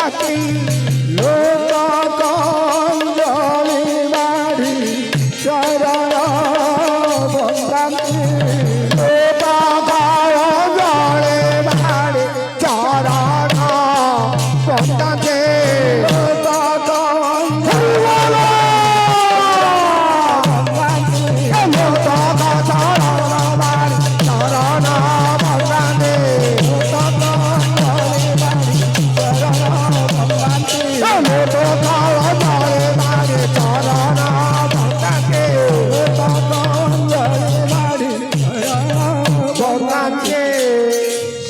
ডাকি লোক কঞ্জলি বাড়ি চরণ বন্দান্তি লোক কঞ্জলি বাড়ি চরণ বন্দান্তি লোক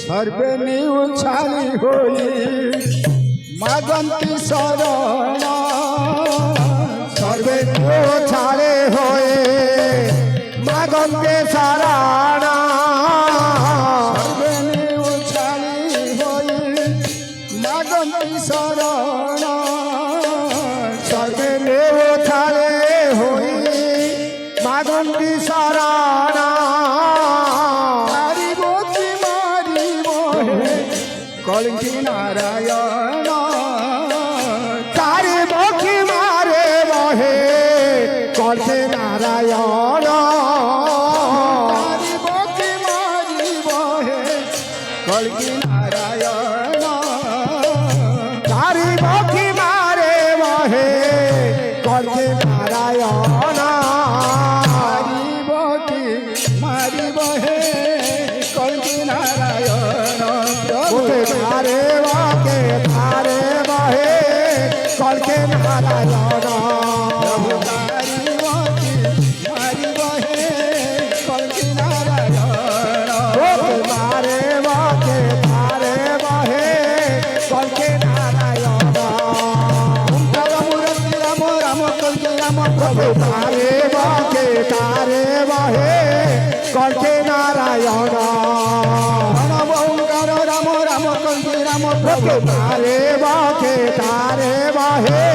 सर्वे उछाली होई मागंती शरण सर्वे उछाले होए मागंती शरण सर्वे उछाली होई मागंती शरण सर्वे उछाले होई मागंती शरण कलकी नारायण तारे मुखी मारे बहे कलकी नारायण तारे मुखी मारी बहे कलकी नारायण तारे मुखी मारे बहे कलकी नारायण तारी मुखी मारी बहे कलकी नारायण तारे वाके तारे बहे कलके नारायण तारी वाके मारी बहे कलके नारायण तारे वाके तारे बहे कलके नारायण मूर्ति राम राम कलके राम प्रभु तारे वाके तारे बहे कलके नारायण प्रभु तारे बहे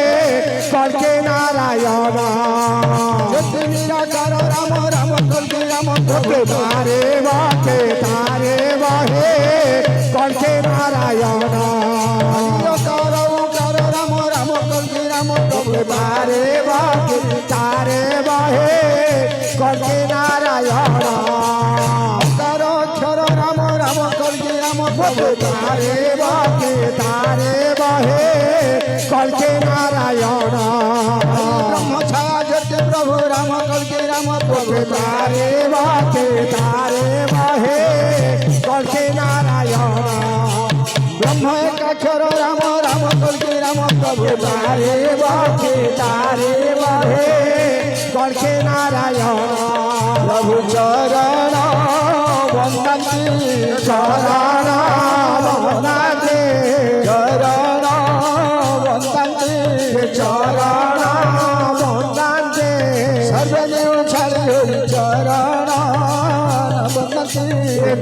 कलके नारायण निराकार राम राम कलके राम प्रभु तारे बहे कलके नारायण राम राम कलके राम प्रभु तारे बहे कलके नारायण अक्षर राम राम कलके राम प्रभु तारे बहे कलके नारायण ब्रह्म छाया ज्योति प्रभु राम कलके राम प्रभु तारे बहे कलके नारायण ब्रह्म एकाक्षर राम राम कलके राम प्रभु तारे बहे कलके नारायण प्रभु चरण वंदन्ति चरण वंदन्ति चरण वंदन्ति चरण वंदन्ति सर्वे उछाली होई चरण वंदन्ति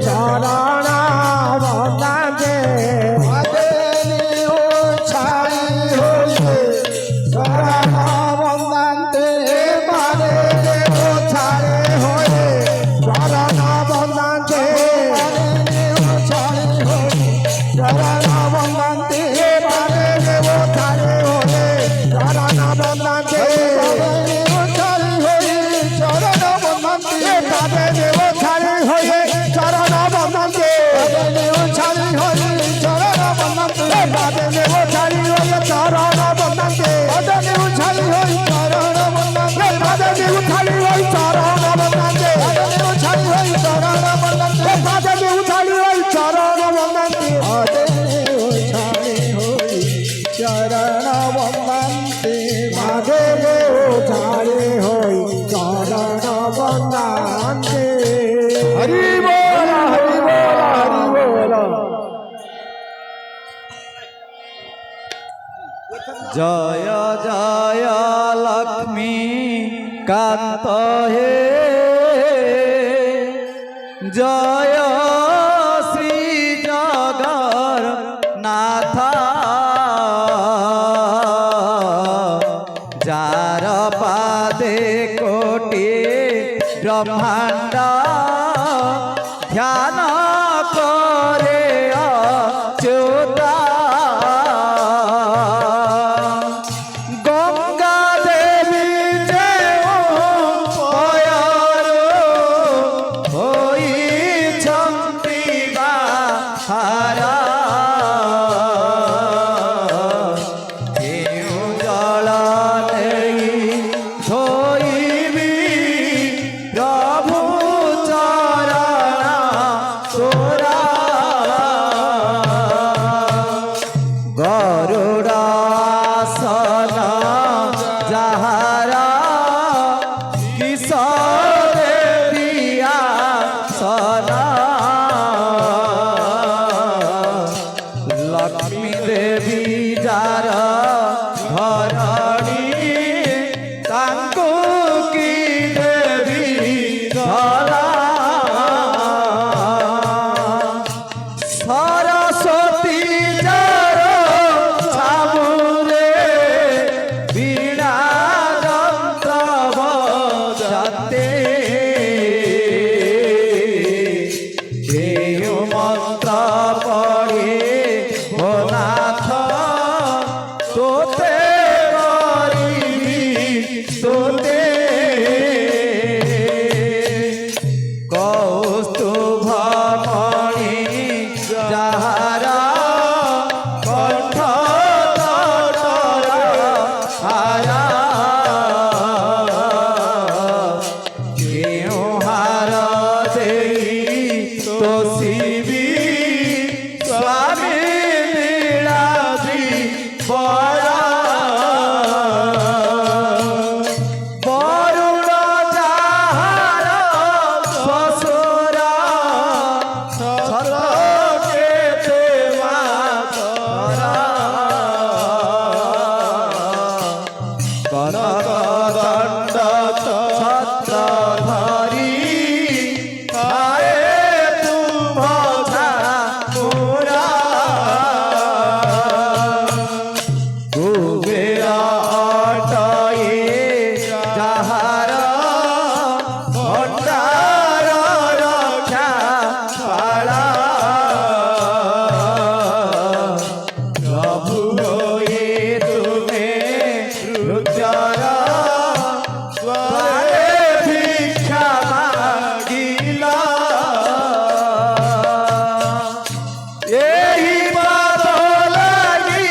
चरण वंदन्ति सर्वे उछाली होई चरण वंदन्ति मारे उछाली होई चरण वंदन्ति चरण वंदन्ति मारे उछाली होई चरण वंदन्ति उछाली होई चरण वंदन्ति मारे उछाली होई चरण वंदन्ति उछाली होई चरण वंदन्ति मारे उछाली होई चरण वंदन्ति उछाली होई चरण वंदन्ति मारे उछाली होई चरण वंदन्ति उछाली होई चरण वंदन्ति मारे उछाली होई चरण वंदन्ति उछाली होई चरण वंदन्ति मारे उछाली होई चरण वंदन्ति हरि बोल हरि बोल हरि बोल जय जय लक्ष्मी कांत हे जय श्री जगन्नाथ जार पादे कोटि ब्रह्मांड ध्यान करे अच्युता তোতে করিবি তোতে কৌস্তুভমণি যাহারা কণ্ঠ তটরা হারা কেউ হার দেই তো শিবি স্বামী লীলাবি বরা বরুণ যাহার শ্বশুরা ছলকেতে মাতরা কনক দণ্ড ছত্র ধরি পায়ে তুম্ভ ছামুরা কুবের অটয়ে যাহার ভণ্ডার রক্ষা পালা প্রভু হয়ে তুমি রুদ্র দ্বারে ভিক্ষা মাগিলা এই পদ লাগি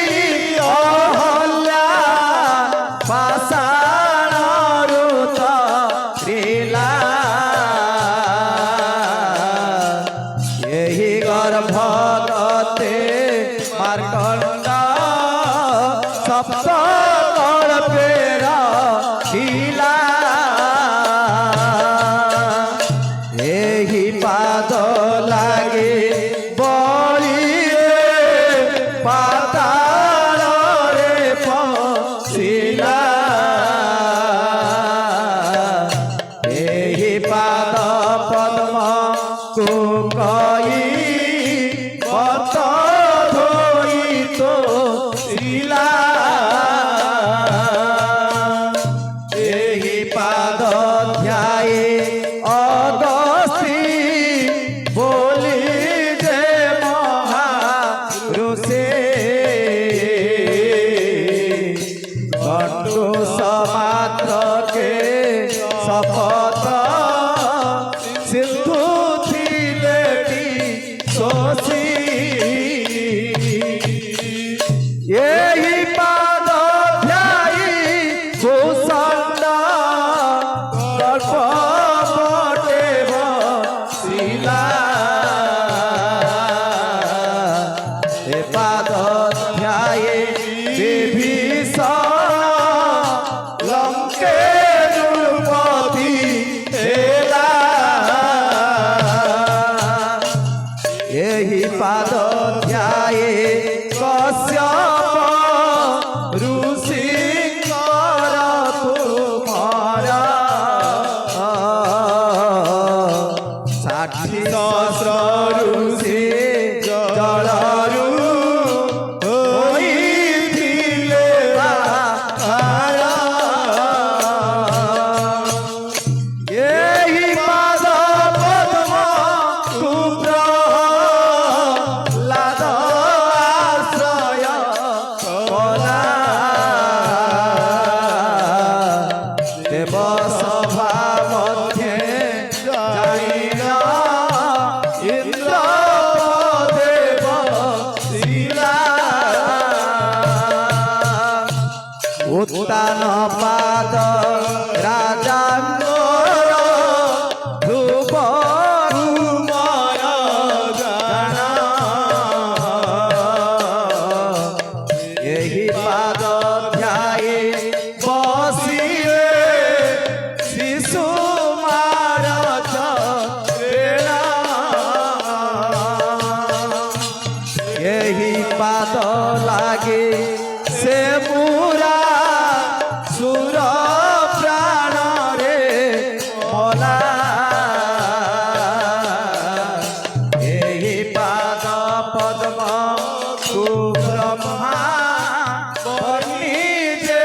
অহল্যা পাষাণରୁ তରିଲା ଏହି ଗର୍ଭଗତେ ମାର୍କଣ୍ଡ ସପ୍ତ କଳ୍ପେର ଥିଲା ଏହି ପାଦ ଲାଗି ବଳିଏ ପାତାଳରେ ପଶିଲା ଏହି ପାଦ ପଦ୍ମକୁ କହି ବତ ଧୋଇ ତୋଳିଲା ଏହି ପାଦ ଧ୍ୟାଏ ଅଗସ୍ତି ବୋଲି ଯେ ମହାଋଷି ଗଣ୍ଡୁ ସମାତ୍ରକେ ଶପଥ ସିନ୍ଧୁ ଥିଲେ ଟି ଶୋଷି ଏହି ପାଦ ଧ୍ୟାଇ ଭୂଷଣ୍ଡ ଗଳ୍ପ ପଟେ ବସିଲା ଏ ପାଦ ଧ୍ୟାଏ ବିଭୀଷଣ ଲଙ୍କେ ନୃପତି ହେଲା ଏହି ପାଦ ଧ୍ୟାଏ କଶ୍ୟପ ଋଷିଙ୍କର ତୁମର 60 ସହସ୍ର ଋଷି ଜଳରୁ ହୋଇଥିଲେ ବାହାର ଏହି ପାଦ ପଦ୍ମ କୁପ୍ରହ୍ଲାଦ ଆଶ୍ରୟ କଲା ଦେବ ସଭା ମଧ୍ୟେ ଯାଇନ ଇନ୍ଦ୍ର ଦେବ ଶିଲା ଉତ୍ତାନ ପାଦ ରାଜାଙ୍କର ଧ୍ରୁବ ରୁମୟ ଗାନ ଏହି ପାଦ ଧ୍ୟାଏ ବସିଲେ ଶିଶୁ ମାରଚ ବେଳା ଏହି ପାଦ ଲାଗେ ସେ ପୁରା ସୁର ପ୍ରାଣରେ ମଲା ଏହି ପାଦ ପଦ୍ମ କୁ ବ୍ରହ୍ମା ବନି ଯେ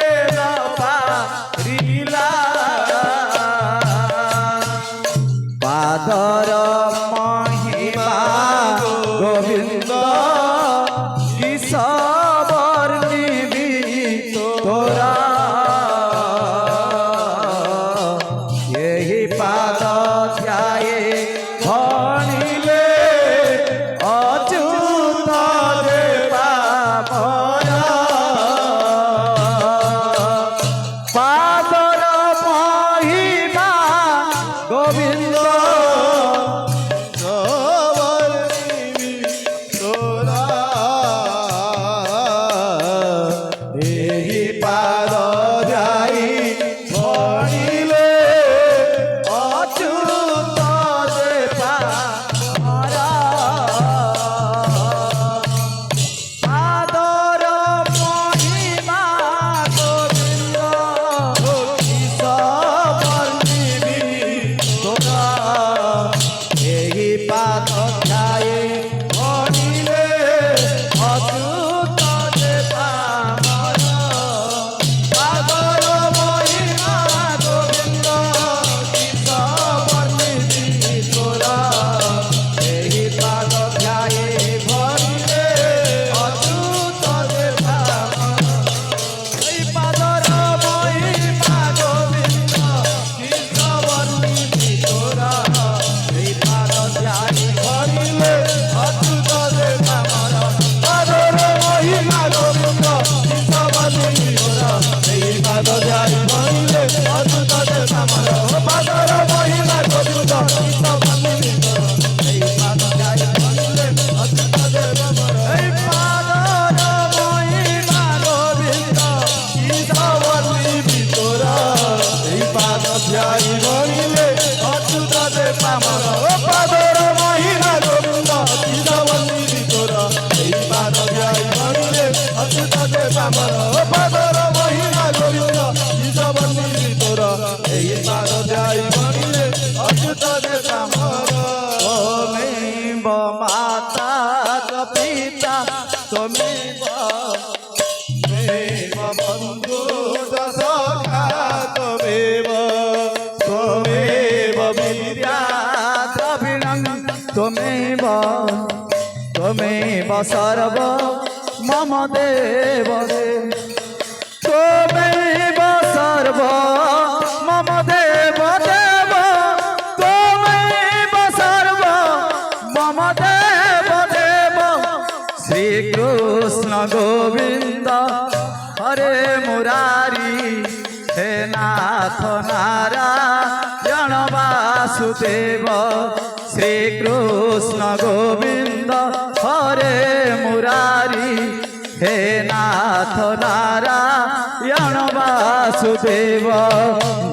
ଏହି ପାଦ ଯାଇ ଭଣିଲେ ଅଚ୍ୟୁତ ଯେ ପାମର ପାଦର ମହିମା ଗୋବିନ୍ଦ କିସ ବର୍ଣ୍ଣିବି ତୋର ଏହି ପାଦ ଯାଇ ଭଣିଲେ ଅଚ୍ୟୁତ ଯେ ପାମର ପାଦର ମହିମା ଗୋବିନ୍ଦ କିସ ବର୍ଣ୍ଣିବି ତୋର ଏହି ପାଦ ଯାଇ ଭଣିଲେ ଅଚ୍ୟୁତ ଯେ ପାମର এই পাদর মহিমা গোবিন্দ কৃষ্ণ বর্ণিবি তোরা এই পাদ যাই ভরিলে অচ্যুত যে পামর পাদর মহিমা গোবিন্দ কৃষ্ণ বর্ণিবি তোরা এই পাদ যাই ভরিলে অচ্যুত যে পামর পাদর মহিমা গোবিন্দ কৃষ্ণ বর্ণিবি তোরা এই পাদ যাই ভরিলে অচ্যুত যে পামর এই পাদর মহিমা গোবিন্দ কৃষ্ণ বর্ণিবি তোরা এই পাদ যাই ভরিলে অচ্যুত যে পামর পাদর মহিমা গোবিন্দ কৃষ্ণ বর্ণিবি তোরা এই পাদ যাই ভরিলে অচ্যুত যে পামর পাদর মহিমা গোবিন্দ কৃষ্ণ বর্ণিবি তোরা এই পাদ যাই ভরিলে অচ্যুত যে পামর তোমেব মাতা পিতা তোমেব त्वमेव बन्धु सखा त्वमेव त्वमेव विद्या द्रविणं त्वमेव त्वमेव सर्व मम देव त्वमेव सर्व मम देव देव त्वमेव सर्व मम देव देव श्री कृष्ण गोविंद हरे मुरारी हे नाथ नारायण वासुदेव श्री कृष्ण गोविंद हरे मुरारी हे नाथ नारायण वासुदेव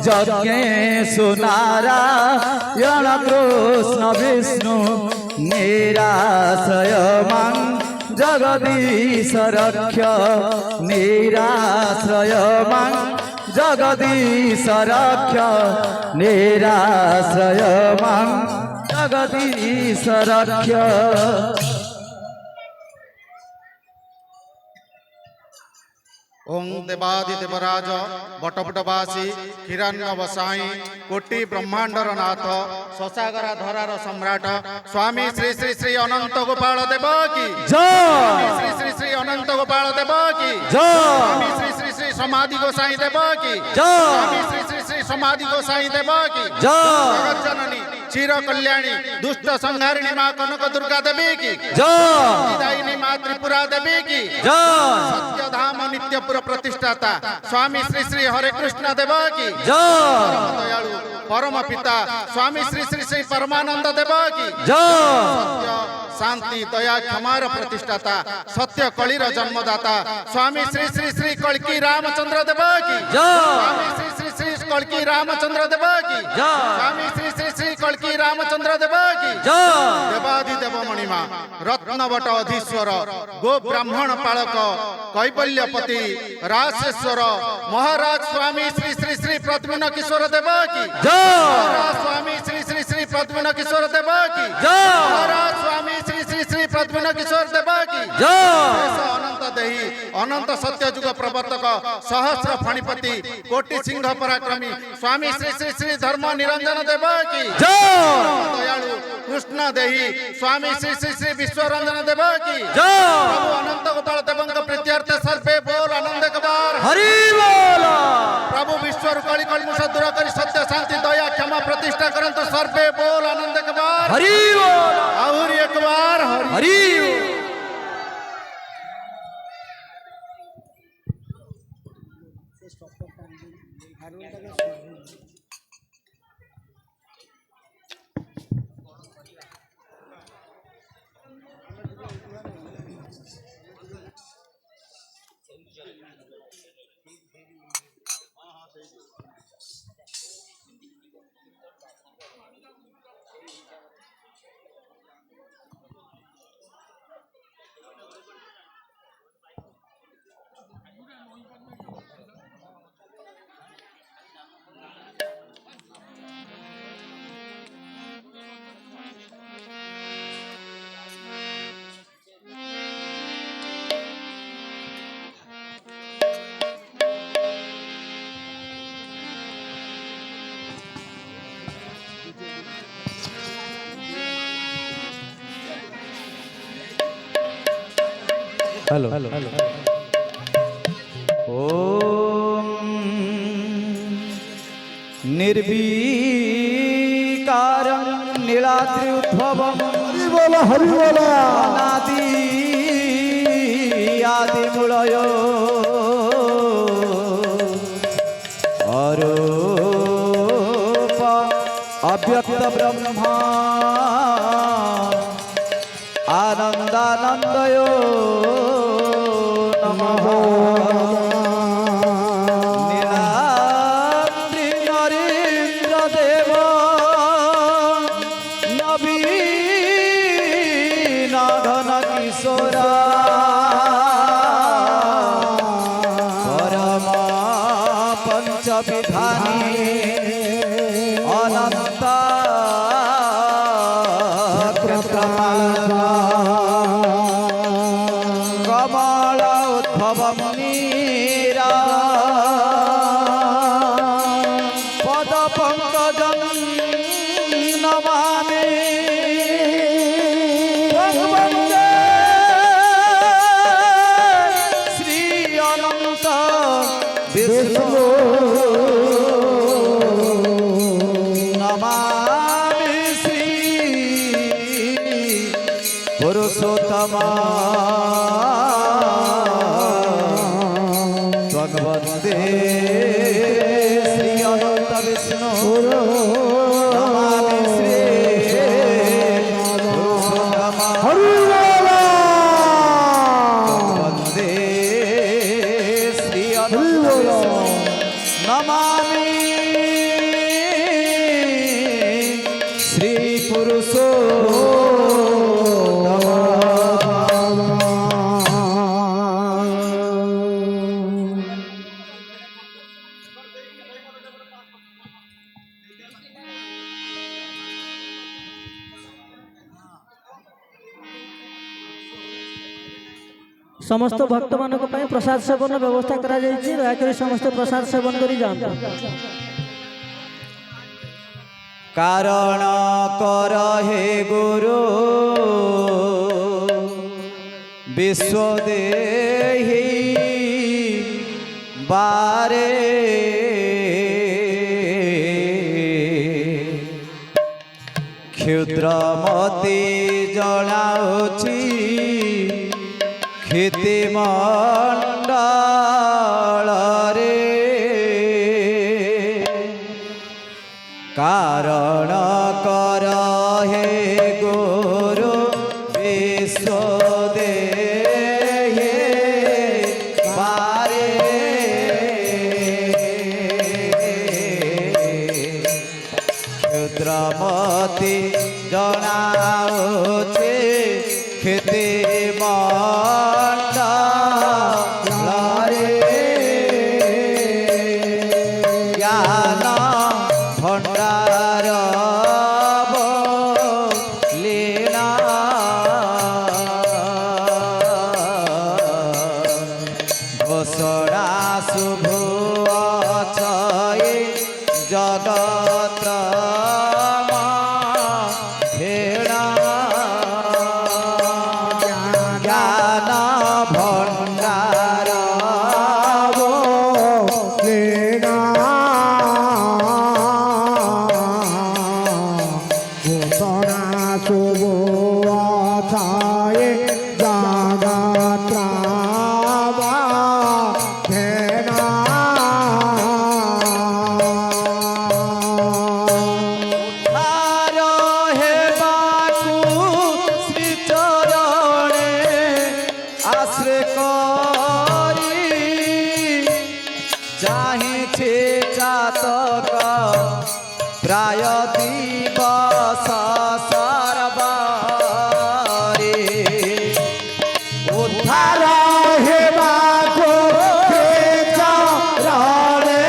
यज्ञेषु नारायण कृष्ण विष्णु निराश्रय मां जगदीश रक्ष निराश्रय मां जगदीश रक्ष निराश्रय मां जगदीश रक्ष ओं देवादिदेवराज बटपटवासी हिरण्यवसाई कोटि ब्रह्मांडर नाथ शशागरा धरार सम्राट स्वामी श्री श्री श्री अनंत गोपाल देव की स्वामी श्री श्री श्री अनंत गोपाल देव की स्वामी श्री श्री श्री समाधि गोसाई देव की स्वामी श्री श्री श्री समाधि गोसाई देव की जगत जननी क्षीर कल्याणी दुष्ट संहारिणी माँ कनक दुर्गा देवी की दायिनी माँ त्रिपुरा देवी की सत्य धाम नित्यपुर प्रतिष्ठाता स्वामी श्री श्री हरे कृष्ण देव की परम दयालु परम पिता स्वामी श्री श्री श्री परमानंद देव की सत्य शांति दया क्षमार प्रतिष्ठाता सत्य कलिर जन्मदाता स्वामी श्री श्री श्री कल्की रामचंद्र देव की स्वामी श्री श्री श्री कल्की रामचंद्र देव की स्वामी श्री श्री श्री कल्की रामचंद्र देव की देवादिदेव मणिमा रत्नवट अधीश्वर गो ब्राह्मण पालक कैबल्यपति रासेश्वर महाराज स्वामी श्री श्री श्री प्रद्युम्न किशोर देव की महाराज स्वामी श्री श्री श्री प्रद्युम्न किशोर देव की महाराज स्वामी श्री श्री श्री प्रद्युम्न किशोर देव की अनंत देही अनंत सत्य जुग प्रवर्तक सहस्र फणिपति कोटि सिंह पराक्रमी स्वामी श्री श्री श्री धर्म निरंजन देव की दयालु कृष्ण देही स्वामी श्री श्री श्री विश्वरंजन देव की प्रभु अनंत गोपाल देव प्रीत्यर्थ सर्वे बोल आनंद कबार हरि बोल प्रभु विश्व कली कलमुष दूर कर सत्य शांति दया क्षमा प्रतिष्ठा करंतु सर्वे बोल आनंद कबार हरि बोल आहुरी एक बार हरि हेलो ओम निर्विकारं नीलाद्रि उद्भवं हरि बोला हरि बोला अनादि आदि मूलयो अरूप अव्यक्त ब्रह्मा आनंदानंदयो नमः नीलाद्रि नरेन्द्र देव नवीन घन किशोरा परम पंच विधानी अनंत कमल उद्भवं नीरा पद पंकजं नमामि भगवन्ते श्री अनंत विष्णु नमामि श्री पुरुषोत्तम भगवते श्री अनंत विष्णु नमामि श्री पुरुषोत्तम हरि बोला भगवते श्री अनंत विष्णु नमामि श्री समस्त भक्त मानक ପାଇଁ प्रसाद सेवन व्यवस्था करा जायछि दया करी समस्त प्रसाद सेवन करी जांतु कारण कर हे गुरु विश्व देहि बारे क्षुद्रमती जनाउछि क्षिति मंडल रे कारण कर हे गुरु विश्व देहि बारे क्षुद्रमती जनाउछि क्षिति मंडल रे ज्ञान भंडार लीला घोषणा शुभ अछये जगत भेड़ा ज्ञान भंडार लेना घोषणा शुभ अथाये जागत्रावा भेना उद्धार हेबाकु श्री चरणे आश्रय करी चाहिछे जातक प्राय दिवस सरबारे उद्धार हेबाको चरणे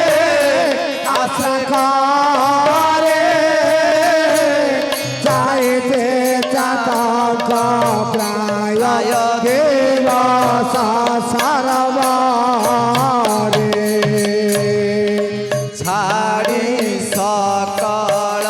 आश्रकारे जायते जातक प्राय दिवस सरबारे छाड़ी सकल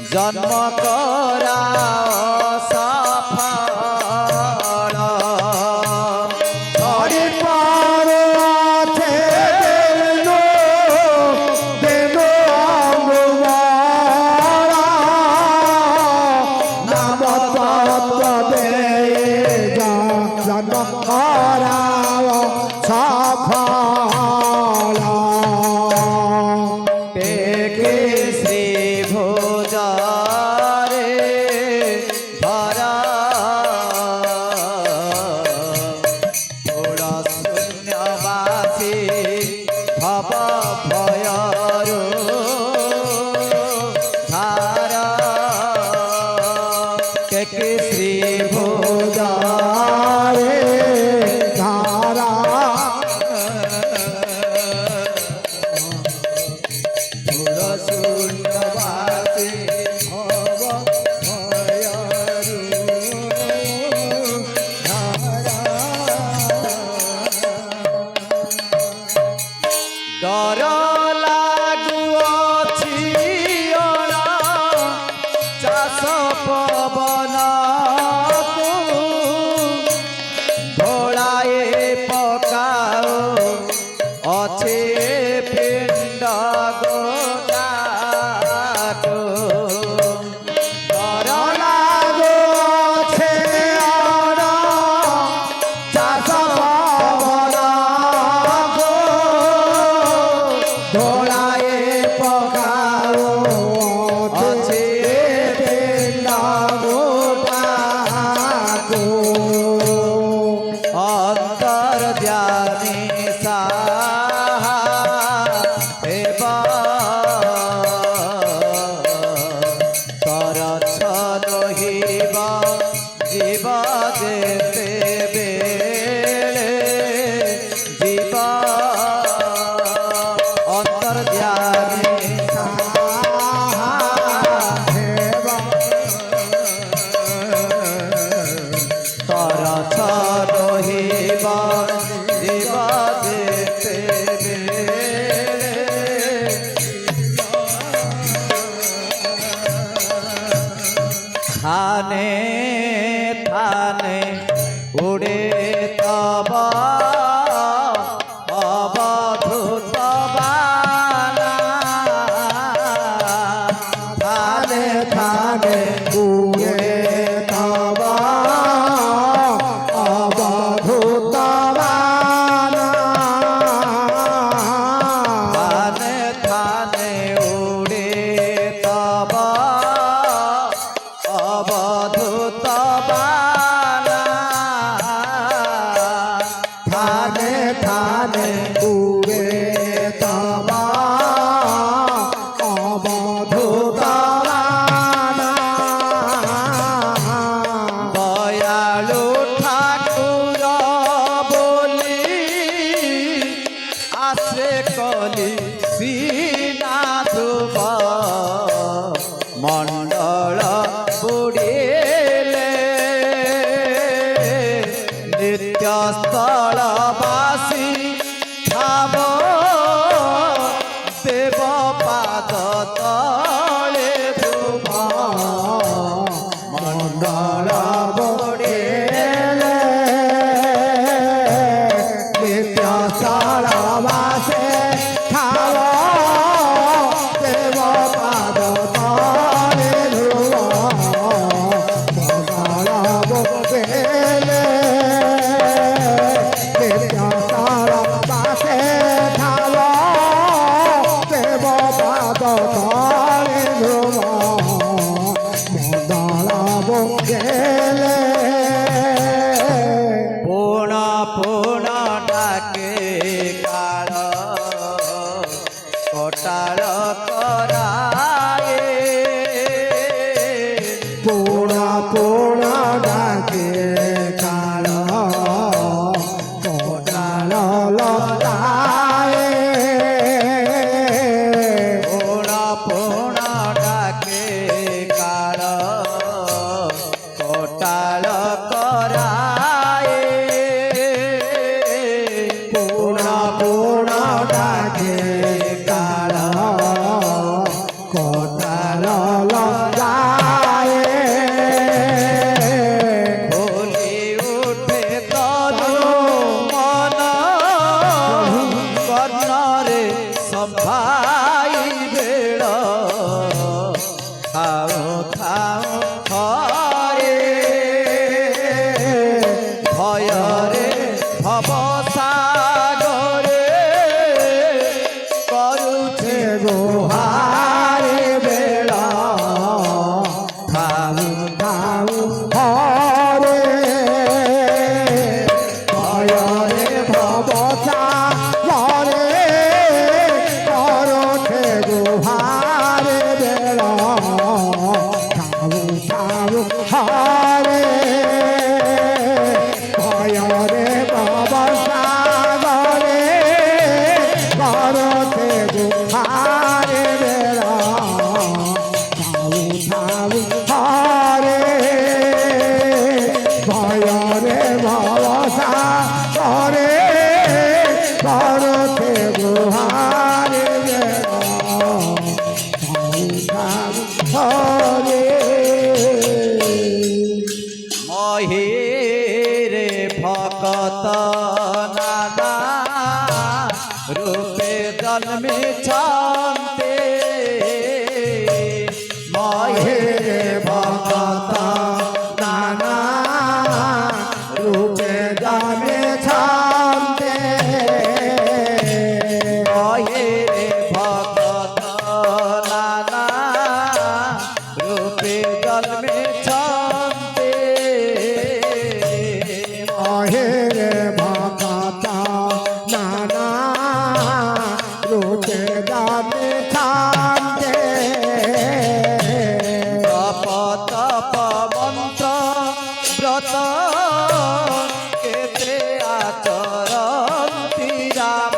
জন্ম করা সফল হরি পারে আছে দেনো দেনো অমৃতমালা নাম তত্ত্ব দে জন্ম করাও সফল পেকে শ্রী ভোজারে ধরা ঘোড় শূন্যবাসী ভব ভয়রু ধারা পেকে শ্রী ভোজারে ধারা শূন্যবাসী ডর লাগুଅছি ଅଣା ଚାଷ ପବନକୁ ଢଳାଏ ପକାଉ ଅଛି ପିଣ୍ଡ ଗୋଟାକୁ ଡର ଲାଗୁଅছে ଅଣ ଚାଷ ପବନକୁ ଢଳାଏ ପକାଉ ଅଛି ପିଣ୍ଡ ଗୋଟାକୁ ଅନ୍ତର୍ଯାମୀ ସାହା ହେବ ତରଛ ରହିବ ଯିବ ଯେତେବେଳେ ଯିବ ଅନ୍ତର୍ଯାମୀ ତରଛ ରହିବ ଯିବ ଯେତେବେଳେ থানে থানে উড়ে তব অবধূত বালা থানে থানে উড়ে তব অবধূত বালা থানে থানে উড়ে তব অবধূত বালা থানে থানে উড়ে তব অবধূত বালা দয়ালু ঠাকুর বলি আশ্রে কলি শ্রীনাথুব মণ্ডল বুড়িলে নিত্যস্থলবাসী ভাব দেব পাদ তলে ধ্রুব মণ্ডল বুড়িলে নিত্য স্থলবাসে খাব দেব পাদ তলে ধ্রুব মঙ্গল বুড়িলে নিত্য স্থলবাসে খাব দেব পাদ তলে ধ্রুব মঙ্গল বুড়িলে পুণ পুণ ডাকে কাଳ কটাଳ କରାଏ পুণ পুণ ডাকে কাল কোটাল লতায়ে পুণ পুণ ডাকে কাଳ কটাଳ କରାଏ পুণ পুণ ডাকে কাল কোটাল লতা ଥାଉ ଥାଉ ହରେ ଭୟରେ ଭବ ସାଗରେ କରୁଛେ ଗୁହାରେ ବେଳ ଥାଉ ଥାଉ ହରେ ଭୟରେ ଭବସା ଘରେ କରୁଛେ ଗୁହାରେ ବେଳ ଥାଉ ଥାଉ ହରେ ଭୟରେ ଭବସା ଘରେ କରୁଛେ ଗୁହାରେ ବେଳ ଥାଉ ଥାଉ ହରେ ভয়রে ভবসা করে করতে গুহারে হরে মহিরে ভকত নানা রূপে জন্মেছন্তে মহিরে ভগত নানা রূপে জানে ছান্তে মহিরে ভকত নানা রূপে জন্মেছন্তে অহেরে ভগত নানা রূপে জানে ছান্তে তপ তপ মন্ত্র ব্রত কেতে আচরন্তি রাম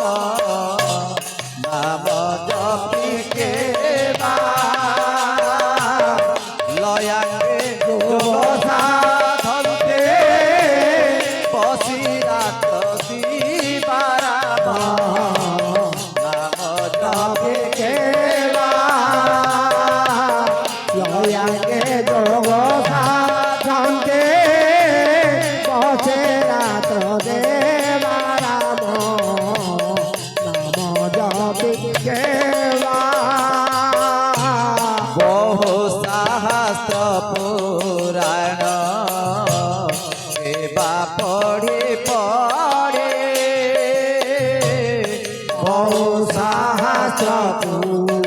নাম জপি কেবা লয়াঙ্গে সাধন্তে বসি রাত দিবারাম নাম জপি কেবা লয়াঙ্গে যোগ সাধন্তে বসে রাত্র দেবারাম নাম জপি কেবা বহু শাস্ত্র পুরাণ এবা পড়ে পড়ে বহু শাস্ত্র